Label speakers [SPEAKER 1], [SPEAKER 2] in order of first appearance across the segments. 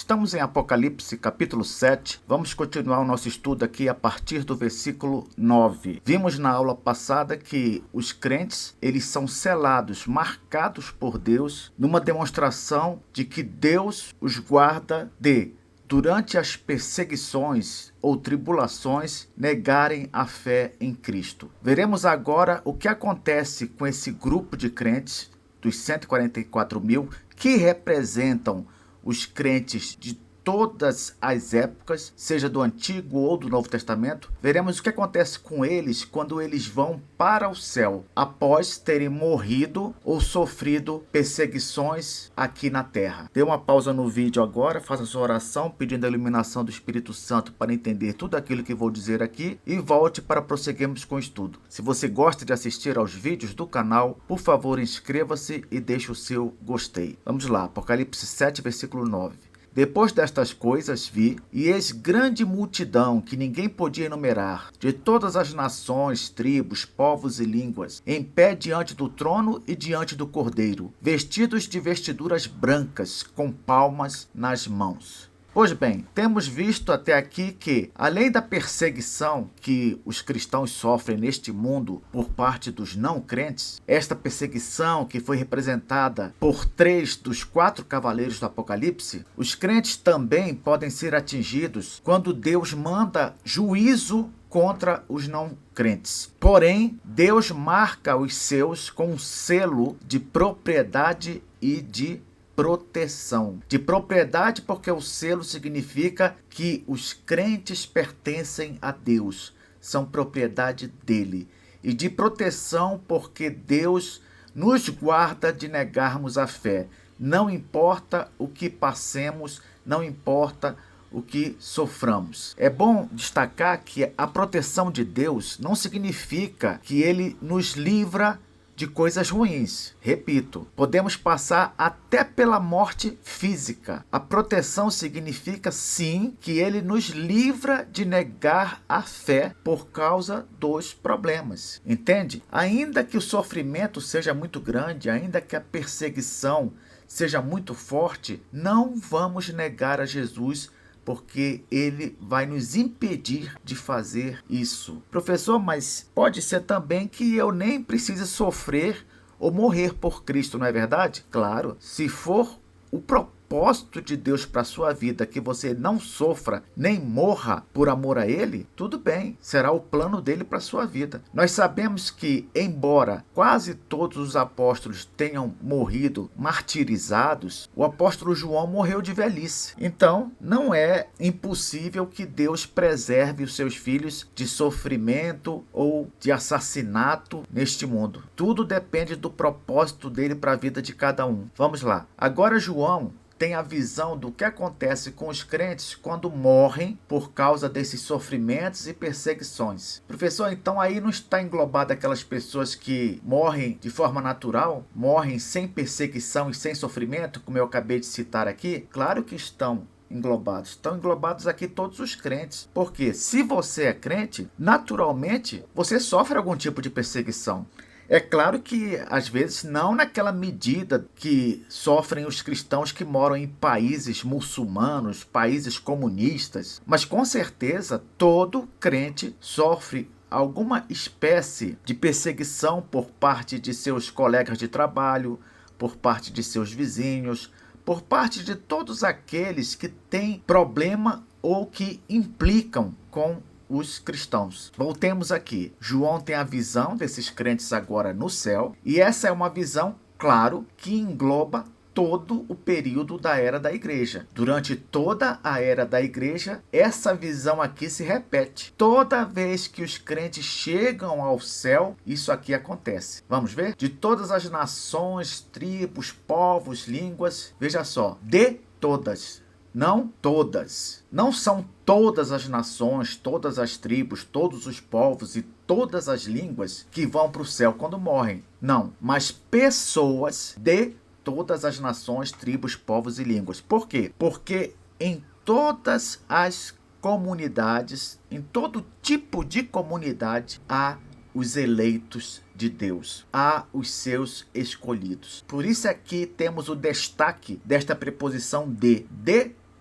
[SPEAKER 1] Estamos em Apocalipse, capítulo 7. Vamos continuar o nosso estudo aqui a partir do versículo 9. Vimos na aula passada que os crentes, eles são selados, marcados por Deus, numa demonstração de que Deus os guarda durante as perseguições ou tribulações, negarem a fé em Cristo. Veremos agora o que acontece com esse grupo de crentes, dos 144 mil, que representam os crentes de todas as épocas, seja do Antigo ou do Novo Testamento. Veremos o que acontece com eles quando eles vão para o céu, após terem morrido ou sofrido perseguições aqui na terra. Dê uma pausa no vídeo agora, faça sua oração pedindo a iluminação do Espírito Santo para entender tudo aquilo que vou dizer aqui e volte para prosseguirmos com o estudo. Se você gosta de assistir aos vídeos do canal, por favor inscreva-se e deixe o seu gostei. Vamos lá, Apocalipse 7, versículo 9. Depois destas coisas vi, e eis grande multidão que ninguém podia enumerar, de todas as nações, tribos, povos e línguas, em pé diante do trono e diante do Cordeiro, vestidos de vestiduras brancas, com palmas nas mãos. Pois bem, temos visto até aqui que, além da perseguição que os cristãos sofrem neste mundo por parte dos não crentes, esta perseguição que foi representada por 3 dos 4 cavaleiros do Apocalipse, os crentes também podem ser atingidos quando Deus manda juízo contra os não crentes. Porém, Deus marca os seus com um selo de propriedade e de proteção. De propriedade, porque o selo significa que os crentes pertencem a Deus, são propriedade dele. E de proteção, porque Deus nos guarda de negarmos a fé. Não importa o que passemos, não importa o que soframos. É bom destacar que a proteção de Deus não significa que ele nos livra de coisas ruins. Repito, podemos passar até pela morte física. A proteção significa sim que ele nos livra de negar a fé por causa dos problemas. Entende? Ainda que o sofrimento seja muito grande, ainda que a perseguição seja muito forte, não vamos negar a Jesus, porque ele vai nos impedir de fazer isso. Professor, mas pode ser também que eu nem precise sofrer ou morrer por Cristo, não é verdade? Claro, se for o propósito de Deus para a sua vida, que você não sofra nem morra por amor a ele, tudo bem, será o plano dele para a sua vida. Nós sabemos que, embora quase todos os apóstolos tenham morrido martirizados, o apóstolo João morreu de velhice. Então, não é impossível que Deus preserve os seus filhos de sofrimento ou de assassinato neste mundo. Tudo depende do propósito dele para a vida de cada um. Vamos lá. Agora, João tem a visão do que acontece com os crentes quando morrem por causa desses sofrimentos e perseguições. Professor, então aí não está englobado aquelas pessoas que morrem de forma natural, morrem sem perseguição e sem sofrimento, como eu acabei de citar aqui? Claro que estão englobados. Estão englobados aqui todos os crentes. Porque se você é crente, naturalmente você sofre algum tipo de perseguição. É claro que, às vezes, não naquela medida que sofrem os cristãos que moram em países muçulmanos, países comunistas, mas com certeza todo crente sofre alguma espécie de perseguição por parte de seus colegas de trabalho, por parte de seus vizinhos, por parte de todos aqueles que têm problema ou que implicam com os cristãos. Voltemos aqui. João tem a visão desses crentes agora no céu, e essa é uma visão, claro, que engloba todo o período da era da igreja. Durante toda a era da igreja, essa visão aqui se repete. Toda vez que os crentes chegam ao céu, isso aqui acontece. Vamos ver? De todas as nações, tribos, povos, línguas, veja só, de todas. Não todas. Não são todas as nações, todas as tribos, todos os povos e todas as línguas que vão para o céu quando morrem. Não, mas pessoas de todas as nações, tribos, povos e línguas. Por quê? Porque em todas as comunidades, em todo tipo de comunidade, há os eleitos de Deus, há os seus escolhidos. Por isso aqui temos o destaque desta preposição de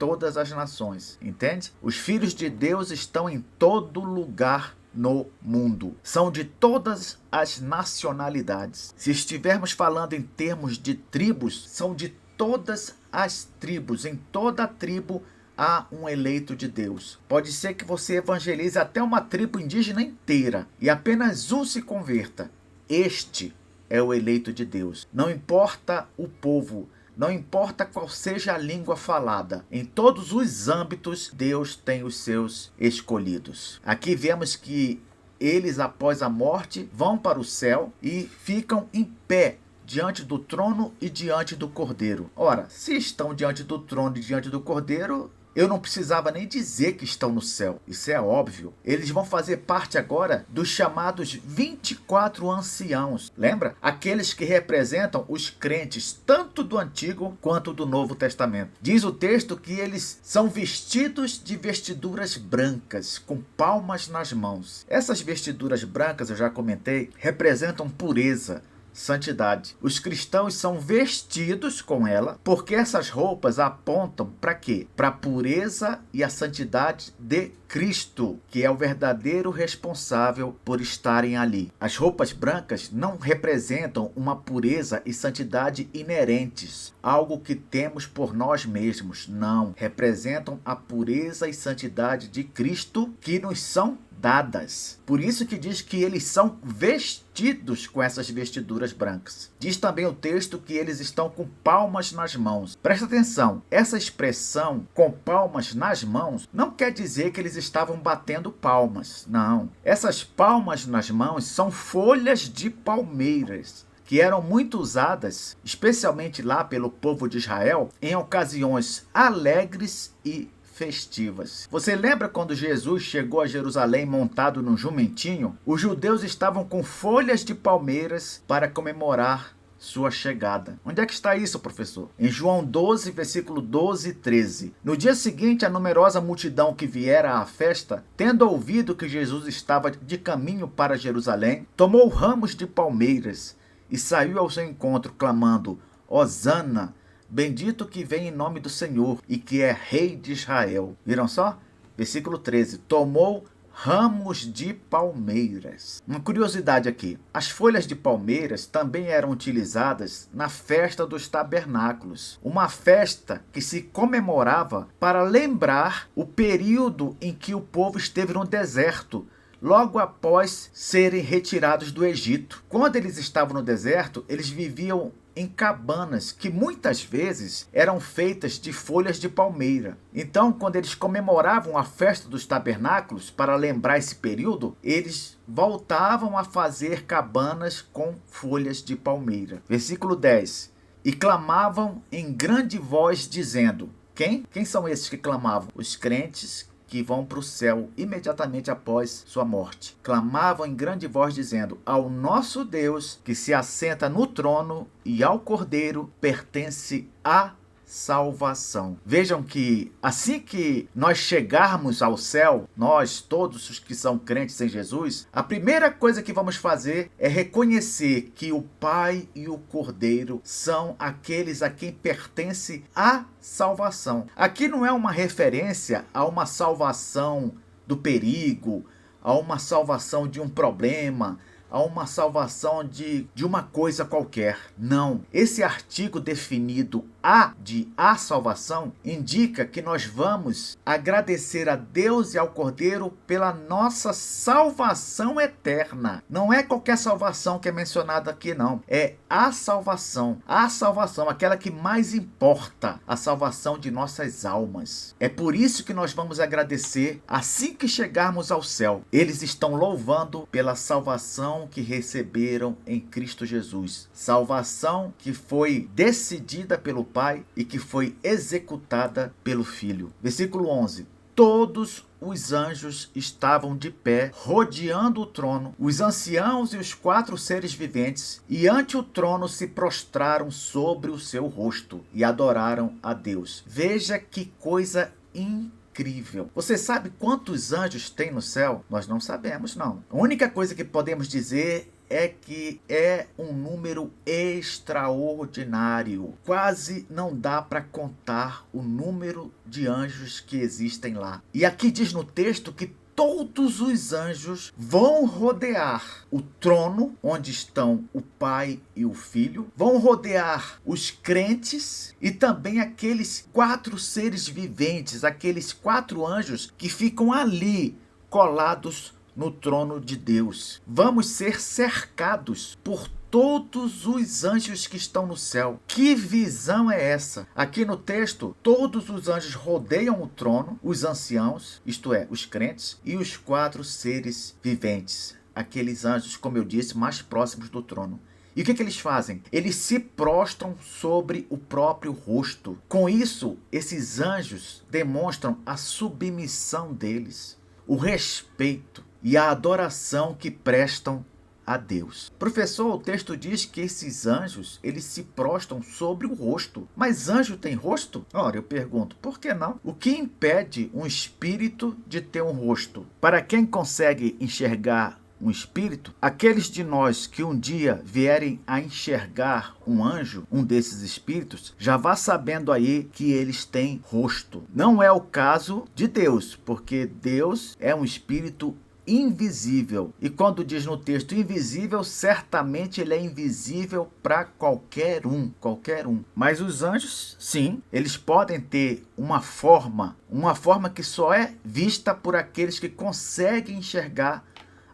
[SPEAKER 1] todas as nações. Entende? Os filhos de Deus estão em todo lugar no mundo. São de todas as nacionalidades. Se estivermos falando em termos de tribos, são de todas as tribos. Em toda tribo há um eleito de Deus. Pode ser que você evangelize até uma tribo indígena inteira e apenas um se converta. Este é o eleito de Deus. Não importa o povo, não importa qual seja a língua falada, em todos os âmbitos Deus tem os seus escolhidos. Aqui vemos que eles, após a morte, vão para o céu e ficam em pé diante do trono e diante do Cordeiro. Ora, se estão diante do trono e diante do Cordeiro, eu não precisava nem dizer que estão no céu. Isso é óbvio. Eles vão fazer parte agora dos chamados 24 anciãos. Lembra? Aqueles que representam os crentes tanto do Antigo quanto do Novo Testamento. Diz o texto que eles são vestidos de vestiduras brancas, com palmas nas mãos. Essas vestiduras brancas, eu já comentei, representam pureza, santidade. Os cristãos são vestidos com ela, porque essas roupas apontam para quê? Para a pureza e a santidade de Cristo, que é o verdadeiro responsável por estarem ali. As roupas brancas não representam uma pureza e santidade inerentes, algo que temos por nós mesmos. Não, representam a pureza e santidade de Cristo que nos são dadas. Por isso que diz que eles são vestidos com essas vestiduras brancas. Diz também o texto que eles estão com palmas nas mãos. Presta atenção, essa expressão com palmas nas mãos não quer dizer que eles estavam batendo palmas. Não. Essas palmas nas mãos são folhas de palmeiras, que eram muito usadas, especialmente lá pelo povo de Israel, em ocasiões alegres e festivas. Você lembra quando Jesus chegou a Jerusalém montado num jumentinho? Os judeus estavam com folhas de palmeiras para comemorar sua chegada. Onde é que está isso, professor? Em João 12, versículo 12 e 13. No dia seguinte, a numerosa multidão que viera à festa, tendo ouvido que Jesus estava de caminho para Jerusalém, tomou ramos de palmeiras e saiu ao seu encontro, clamando: Hosana! Bendito que vem em nome do Senhor e que é Rei de Israel. Viram só? Versículo 13. Tomou ramos de palmeiras. Uma curiosidade aqui. As folhas de palmeiras também eram utilizadas na festa dos tabernáculos. Uma festa que se comemorava para lembrar o período em que o povo esteve no deserto, logo após serem retirados do Egito. Quando eles estavam no deserto, eles viviam em cabanas que muitas vezes eram feitas de folhas de palmeira. Então, quando eles comemoravam a festa dos tabernáculos, para lembrar esse período, eles voltavam a fazer cabanas com folhas de palmeira. Versículo 10. E clamavam em grande voz, dizendo... Quem são esses que clamavam? Os crentes que vão para o céu imediatamente após sua morte. Clamavam em grande voz, dizendo: ao nosso Deus, que se assenta no trono, e ao Cordeiro pertence a salvação. Vejam que assim que nós chegarmos ao céu, nós, todos os que são crentes em Jesus, a primeira coisa que vamos fazer é reconhecer que o Pai e o Cordeiro são aqueles a quem pertence a salvação. Aqui não é uma referência a uma salvação do perigo, a uma salvação de um problema, a uma salvação de uma coisa qualquer. Não. Esse artigo definido a salvação indica que nós vamos agradecer a Deus e ao Cordeiro pela nossa salvação eterna. Não é qualquer salvação que é mencionada aqui, não. É a salvação. A salvação, aquela que mais importa. A salvação de nossas almas. É por isso que nós vamos agradecer assim que chegarmos ao céu. Eles estão louvando pela salvação que receberam em Cristo Jesus. Salvação que foi decidida pelo Pai e que foi executada pelo Filho. Versículo 11. Todos os anjos estavam de pé, rodeando o trono, os anciãos e os 4 seres viventes, e ante o trono se prostraram sobre o seu rosto e adoraram a Deus. Veja que coisa incrível. Você sabe quantos anjos tem no céu? Nós não sabemos, não. A única coisa que podemos dizer é que é um número extraordinário. Quase não dá para contar o número de anjos que existem lá. E aqui diz no texto que todos os anjos vão rodear o trono onde estão o Pai e o Filho, vão rodear os crentes e também aqueles 4 seres viventes, aqueles 4 anjos que ficam ali colados no trono de Deus. Vamos ser cercados por todos os anjos que estão no céu. Que visão é essa? Aqui no texto, todos os anjos rodeiam o trono, os anciãos, isto é, os crentes, e os 4 seres viventes. Aqueles anjos, como eu disse, mais próximos do trono. E o que eles fazem? Eles se prostram sobre o próprio rosto. Com isso, esses anjos demonstram a submissão deles, o respeito e a adoração que prestam a Deus. Professor, o texto diz que esses anjos, eles se prostram sobre o rosto. Mas anjo tem rosto? Ora, eu pergunto, por que não? O que impede um espírito de ter um rosto? Para quem consegue enxergar um espírito, aqueles de nós que um dia vierem a enxergar um anjo, um desses espíritos, já vá sabendo aí que eles têm rosto. Não é o caso de Deus, porque Deus é um espírito invisível. E quando diz no texto invisível, certamente ele é invisível para qualquer um. Mas os anjos, sim, eles podem ter uma forma que só é vista por aqueles que conseguem enxergar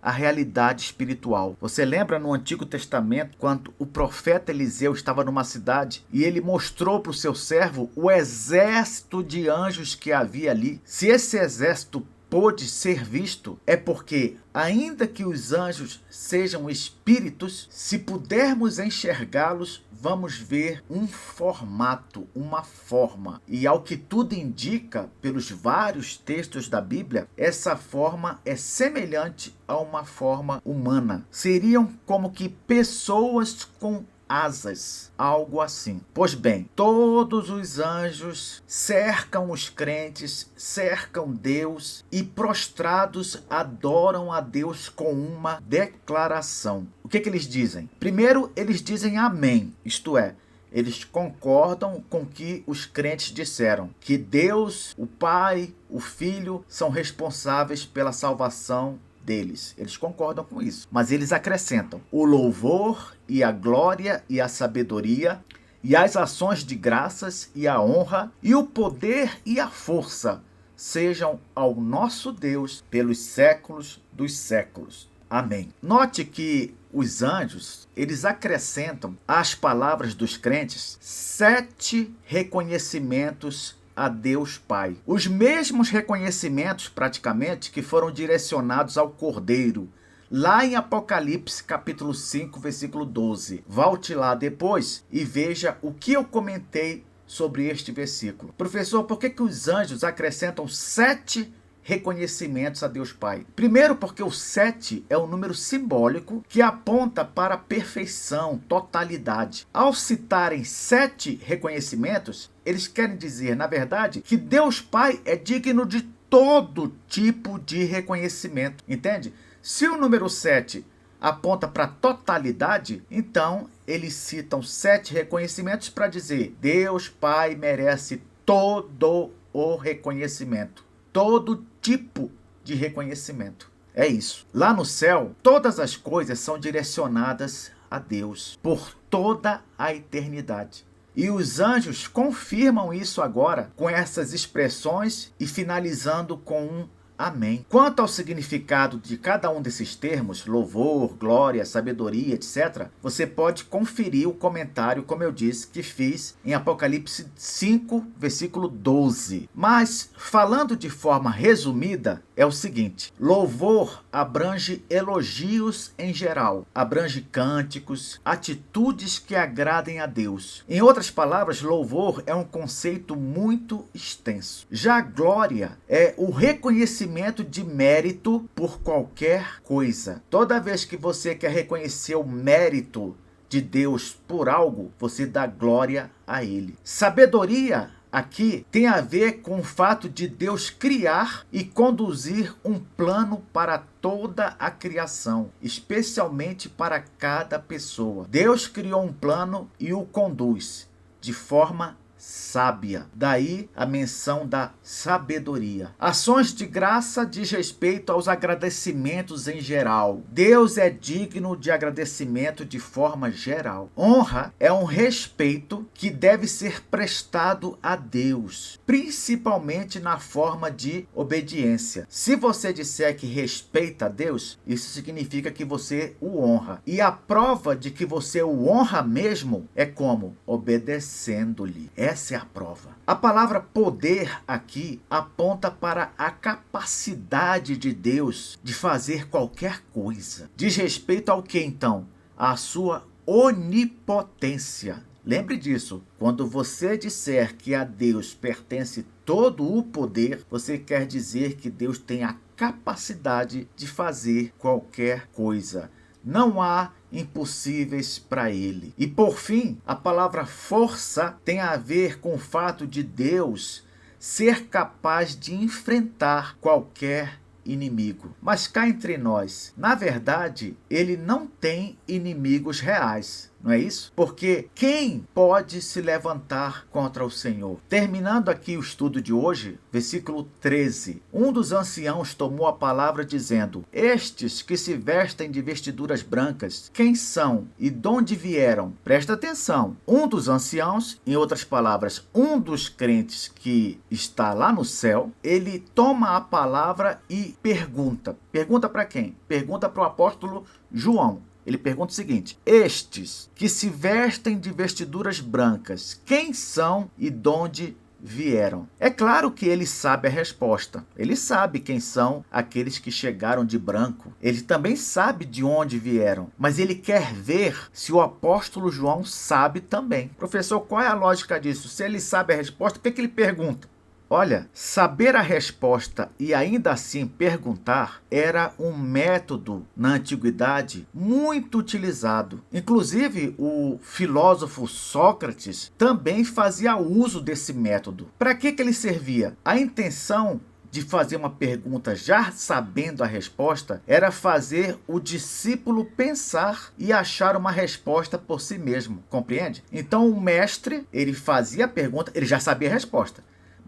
[SPEAKER 1] a realidade espiritual. Você lembra no Antigo Testamento, quando o profeta Eliseu estava numa cidade e ele mostrou para o seu servo o exército de anjos que havia ali? Se esse exército pôde ser visto, é porque, ainda que os anjos sejam espíritos, se pudermos enxergá-los, vamos ver um formato, uma forma. E ao que tudo indica, pelos vários textos da Bíblia, essa forma é semelhante a uma forma humana. Seriam como que pessoas com asas, algo assim. Pois bem, todos os anjos cercam os crentes, cercam Deus e prostrados adoram a Deus com uma declaração. O que eles dizem? Primeiro, eles dizem amém, isto é, eles concordam com o que os crentes disseram, que Deus, o Pai, o Filho, são responsáveis pela salvação deles. Eles concordam com isso. Mas eles acrescentam: o louvor e a glória e a sabedoria e as ações de graças e a honra e o poder e a força sejam ao nosso Deus pelos séculos dos séculos. Amém. Note que os anjos, eles acrescentam às palavras dos crentes 7 reconhecimentos a Deus Pai. Os mesmos reconhecimentos, praticamente, que foram direcionados ao Cordeiro, lá em Apocalipse, capítulo 5, versículo 12. Volte lá depois e veja o que eu comentei sobre este versículo. Professor, por que os anjos acrescentam 7 reconhecimentos a Deus Pai? Primeiro, porque o 7 é um número simbólico que aponta para a perfeição, totalidade. Ao citarem 7 reconhecimentos, eles querem dizer, na verdade, que Deus Pai é digno de todo tipo de reconhecimento. Entende? Se o número 7 aponta para a totalidade, então eles citam 7 reconhecimentos para dizer: Deus Pai merece todo o reconhecimento. Todo tipo de reconhecimento. É isso. Lá no céu, todas as coisas são direcionadas a Deus por toda a eternidade. E os anjos confirmam isso agora com essas expressões e finalizando com um amém. Quanto ao significado de cada um desses termos, louvor, glória, sabedoria, etc., você pode conferir o comentário, como eu disse, que fiz em Apocalipse 5, versículo 12. Mas, falando de forma resumida, é o seguinte: louvor abrange elogios em geral, abrange cânticos, atitudes que agradem a Deus. Em outras palavras, louvor é um conceito muito extenso. Já glória é o reconhecimento de mérito por qualquer coisa. Toda vez que você quer reconhecer o mérito de Deus por algo, você dá glória a Ele. Sabedoria aqui tem a ver com o fato de Deus criar e conduzir um plano para toda a criação, especialmente para cada pessoa. Deus criou um plano e o conduz de forma sábia. Daí a menção da sabedoria. Ações de graça diz respeito aos agradecimentos em geral. Deus é digno de agradecimento de forma geral. Honra é um respeito que deve ser prestado a Deus, principalmente na forma de obediência. Se você disser que respeita a Deus, isso significa que você o honra. E a prova de que você o honra mesmo é como? Obedecendo-lhe. Essa é a prova. A palavra poder aqui aponta para a capacidade de Deus de fazer qualquer coisa. Diz respeito ao que então? À sua onipotência. Lembre disso. Quando você disser que a Deus pertence todo o poder, você quer dizer que Deus tem a capacidade de fazer qualquer coisa. Não há impossíveis para ele. E por fim, a palavra força tem a ver com o fato de Deus ser capaz de enfrentar qualquer inimigo. Mas cá entre nós, na verdade, ele não tem inimigos reais. Não é isso? Porque quem pode se levantar contra o Senhor? Terminando aqui o estudo de hoje, versículo 13. Um dos anciãos tomou a palavra dizendo: estes que se vestem de vestiduras brancas, quem são e de onde vieram? Presta atenção. Um dos anciãos, em outras palavras, um dos crentes que está lá no céu, ele toma a palavra e pergunta. Pergunta para quem? Pergunta para o apóstolo João. Ele pergunta o seguinte: estes que se vestem de vestiduras brancas, quem são e de onde vieram? É claro que ele sabe a resposta. Ele sabe quem são aqueles que chegaram de branco. Ele também sabe de onde vieram. Mas ele quer ver se o apóstolo João sabe também. Professor, qual é a lógica disso? Se ele sabe a resposta, por que ele pergunta? Olha, saber a resposta e ainda assim perguntar era um método na antiguidade muito utilizado. Inclusive, o filósofo Sócrates também fazia uso desse método. Para que ele servia? A intenção de fazer uma pergunta já sabendo a resposta era fazer o discípulo pensar e achar uma resposta por si mesmo. Compreende? Então o mestre, ele fazia a pergunta, ele já sabia a resposta,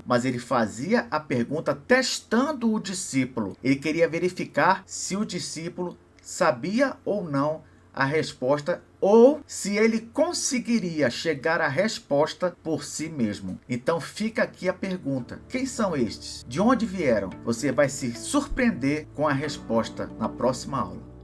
[SPEAKER 1] mas ele fazia a pergunta testando o discípulo. Ele queria verificar se o discípulo sabia ou não a resposta, ou se ele conseguiria chegar à resposta por si mesmo. Então fica aqui a pergunta: quem são estes? De onde vieram? Você vai se surpreender com a resposta na próxima aula.